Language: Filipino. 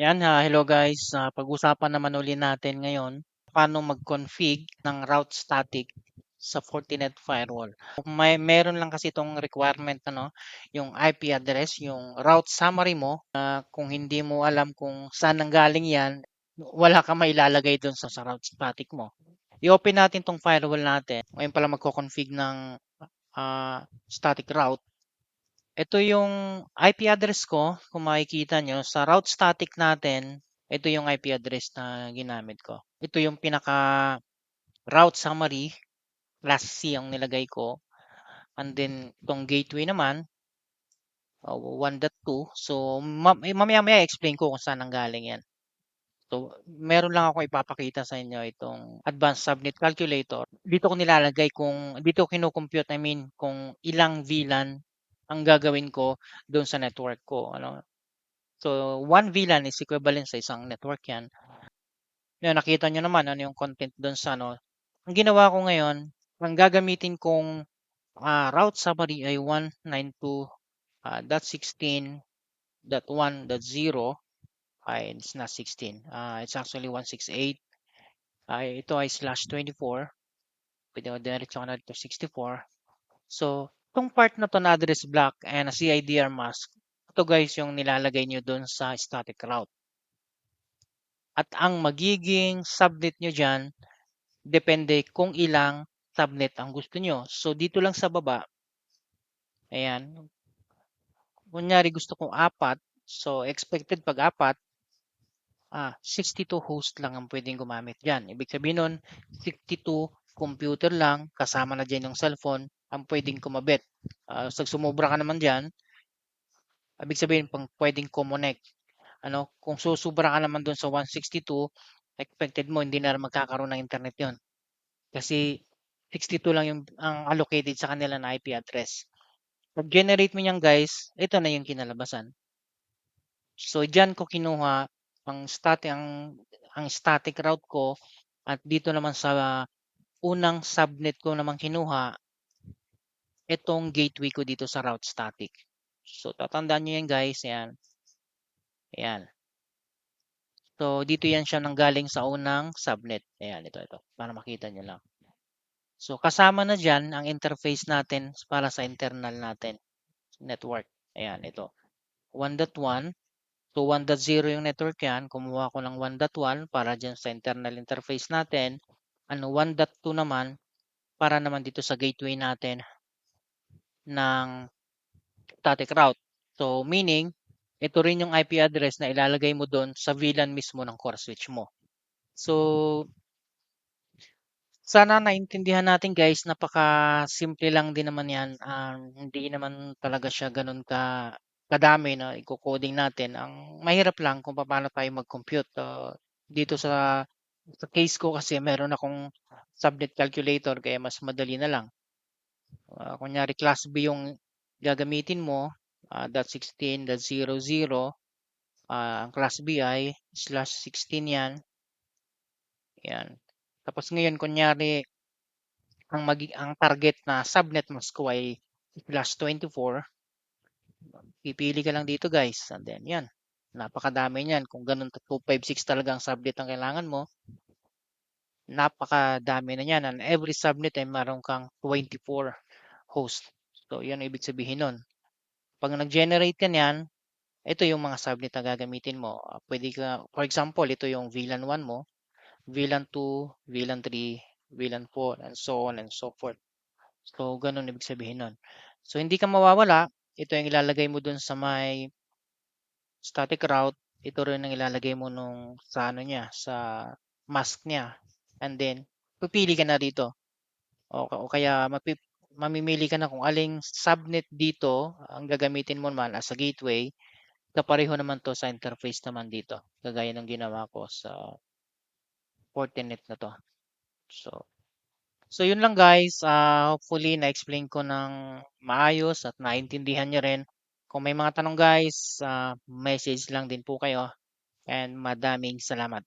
Yan, hello guys. Pag-usapan naman uli natin ngayon paano mag-config ng route static sa Fortinet firewall. Meron lang kasi itong requirement yung IP address, yung route summary mo. Kung hindi mo alam kung saan nanggaling yan, wala ka mailalagay doon sa route static mo. I-open natin tong firewall natin. Ngayon pala magko-config ng static route. Ito yung IP address ko, kung makikita nyo, sa route static natin, ito yung IP address na ginamit ko. Ito yung pinaka route summary, class C ang nilagay ko. And then, itong gateway naman, 1.2. So, mamaya explain ko kung saan nanggaling yan. So, meron lang ako ipapakita sa inyo itong advanced subnet calculator. Dito ko nilalagay dito ko kino-compute, kung ilang VLAN ang gagawin ko doon sa network ko. So, 1 VLAN is equivalent sa isang network yan. Yan, nakita nyo naman ano yung content doon sa Ang ginawa ko ngayon, ang gagamitin kong route summary ay 192.16.1.0. It's not 16. It's actually 168. Ito ay /24. Pwede mo diretso ka na dito 64. So, itong part na to na address block and a CIDR mask, ito guys yung nilalagay nyo doon sa static route. At ang magiging subnet nyo dyan, depende kung ilang subnet ang gusto nyo. So, dito lang sa baba, ayan, kunyari gusto kong 4, so expected pag 4, 62 host lang ang pwedeng gumamit dyan. Ibig sabihin nun, 62 computer lang, kasama na dyan yung cellphone, ang pwedeng kumabit. Sumobra ka naman dyan, ibig sabihin pwedeng kumonect. Kung susubra ka naman doon sa 162, expected mo hindi na magkakaroon ng internet yon. Kasi 62 lang yung ang allocated sa kanila na IP address. Pag-generate mo niyan guys, ito na yung kinalabasan. So diyan ko kinuha ang static route ko, at dito naman sa unang subnet ko naman kinuha itong gateway ko dito sa route static. So tatandaan niyo yan guys, yan. Ayan. So dito yan siya nanggaling sa unang subnet. Ayan, ito para makita niyo lang. So kasama na diyan ang interface natin para sa internal natin network. Ayan, ito. 1.1. So 1.0 yung network yan. Kumuha ko ng 1.1 para dyan sa internal interface natin. 1.2 naman para naman dito sa gateway natin ng static route. So meaning, ito rin yung IP address na ilalagay mo doon sa VLAN mismo ng core switch mo. So, sana naintindihan natin guys, napaka-simple lang din naman yan. Hindi naman talaga siya ganun kadami na i-coding natin. Ang mahirap lang kung paano tayo mag-compute. Dito sa case ko kasi meron akong subnet calculator kaya mas madali na lang. Kunyari class B yung gagamitin mo, .16.00, ang class B ay /16 yan. Yan. Tapos ngayon kunyari ang target na subnet mask ko ay /24, pipili ka lang dito guys, and then yan, napakadami niyan. Kung ganun 256 talaga ang subnet ang kailangan mo, napakadami na yan, and every subnet ay meron kang 24 host. So yan ang ibig sabihin nun. Pag nag-generate ka niyan, ito yung mga subnet na gagamitin mo. Pwede ka, for example, ito yung VLAN 1 mo, VLAN 2, VLAN 3, VLAN 4, and so on and so forth. So, ganun ibig sabihin nun. So, hindi ka mawawala. Ito yung ilalagay mo dun sa may static route. Ito rin ang ilalagay mo sa sa mask niya. And then, pipili ka na dito. O kaya mamimili ka na kung aling subnet dito ang gagamitin mo naman as a gateway. Kapareho naman to sa interface naman dito. Kagaya ng ginawa ko sa Fortinet na to. So yun lang guys. Hopefully na-explain ko ng maayos at naintindihan nyo rin. Kung may mga tanong guys, message lang din po kayo. And madaming salamat.